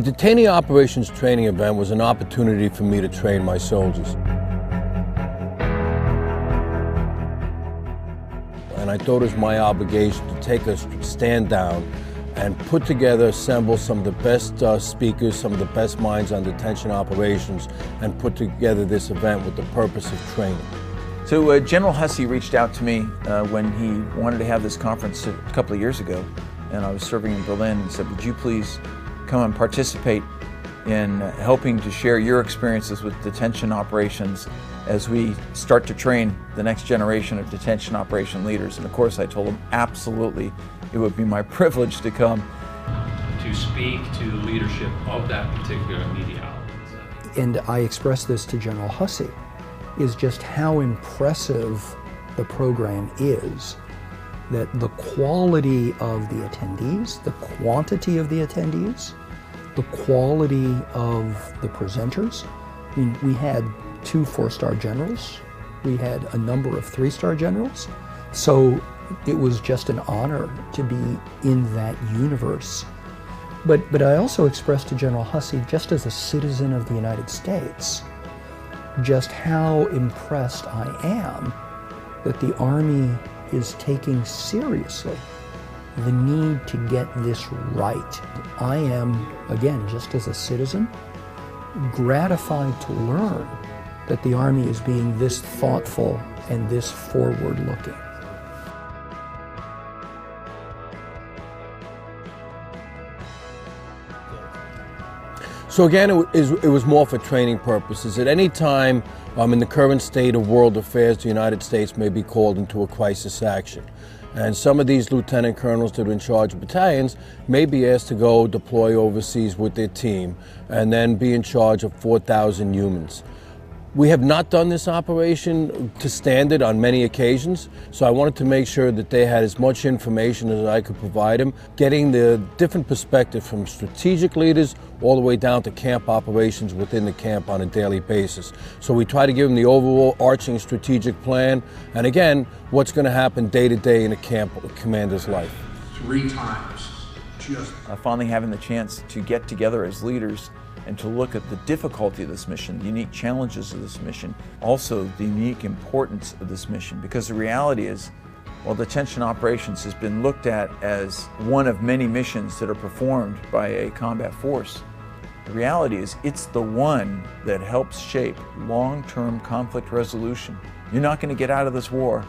The Detainee Operations Training Event was an opportunity for me to train my soldiers. And I thought it was my obligation to take a stand down and put together, assemble some of the best speakers, some of the best minds on detention operations, and put together this event with the purpose of training. So General Hussey reached out to me when he wanted to have this conference a couple of years ago, and I was serving in Berlin, and said, would you please come and participate in helping to share your experiences with detention operations as we start to train the next generation of detention operation leaders. And of course I told him absolutely it would be my privilege to come. To speak to the leadership of that particular media outlet. And I expressed this to General Hussey, is just how impressive the program is, that the quality of the attendees, the quantity of the attendees, the quality of the presenters. I mean, we had 2 4-star generals, we had a number of 3-star generals, so it was just an honor to be in that universe. But I also expressed to General Hussey, just as a citizen of the United States, just how impressed I am that the Army is taking seriously the need to get this right. I am, again, just as a citizen, gratified to learn that the Army is being this thoughtful and this forward-looking. So again, it was more for training purposes. At any time in the current state of world affairs, the United States may be called into a crisis action. And some of these lieutenant colonels that are in charge of battalions may be asked to go deploy overseas with their team and then be in charge of 4,000 humans. We have not done this operation to standard on many occasions, so I wanted to make sure that they had as much information as I could provide them, getting the different perspective from strategic leaders all the way down to camp operations within the camp on a daily basis. So we try to give them the overall arching strategic plan, and again, what's going to happen day to day in a camp commander's life. 3 times, just. Finally having the chance to get together as leaders and to look at the difficulty of this mission, the unique challenges of this mission, also the unique importance of this mission. Because the reality is, while detention operations has been looked at as one of many missions that are performed by a combat force, the reality is it's the one that helps shape long-term conflict resolution. You're not going to get out of this war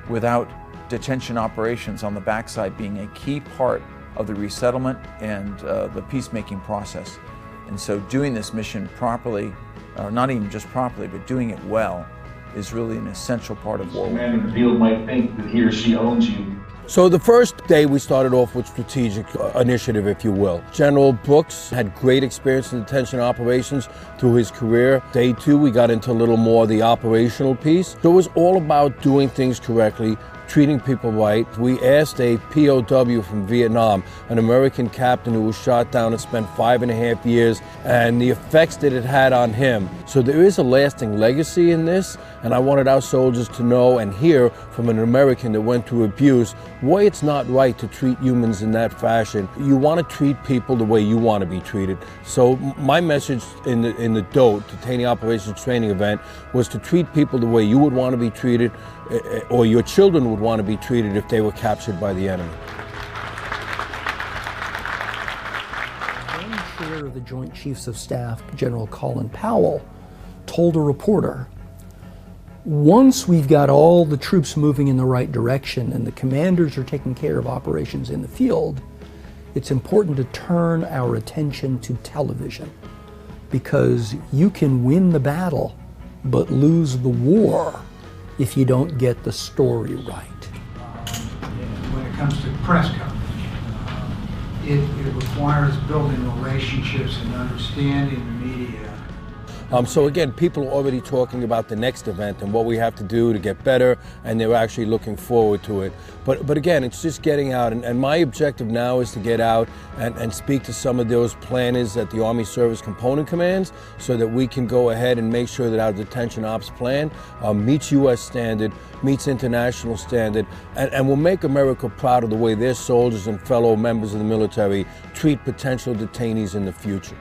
without detention operations on the backside being a key part of the resettlement and the peacemaking process. And so doing this mission properly, or not even just properly, but doing it well, is really an essential part of war. The man in the field might think that he or she owns you. So the first day we started off with strategic initiative, if you will. General Brooks had great experience in detention operations through his career. Day 2 we got into a little more of the operational piece. So it was all about doing things correctly, treating people right. We asked a POW from Vietnam, an American captain who was shot down and spent 5.5 years, and the effects that it had on him. So there is a lasting legacy in this, and I wanted our soldiers to know and hear from an American that went through abuse why it's not right to treat humans in that fashion. You want to treat people the way you want to be treated. So my message in the DOT, Detainee Operations Training Event, was to treat people the way you would want to be treated, or your children would want to be treated if they were captured by the enemy. Then Chair of the Joint Chiefs of Staff, General Colin Powell, told a reporter, once we've got all the troops moving in the right direction and the commanders are taking care of operations in the field, it's important to turn our attention to television, because you can win the battle but lose the war if you don't get the story right. When it comes to press coverage, it requires building relationships and understanding the media. So again, people are already talking about the next event and what we have to do to get better, and they're actually looking forward to it. But again, it's just getting out, and my objective now is to get out and speak to some of those planners at the Army Service Component Commands so that we can go ahead and make sure that our detention ops plan meets U.S. standard, meets international standard, and will make America proud of the way their soldiers and fellow members of the military treat potential detainees in the future.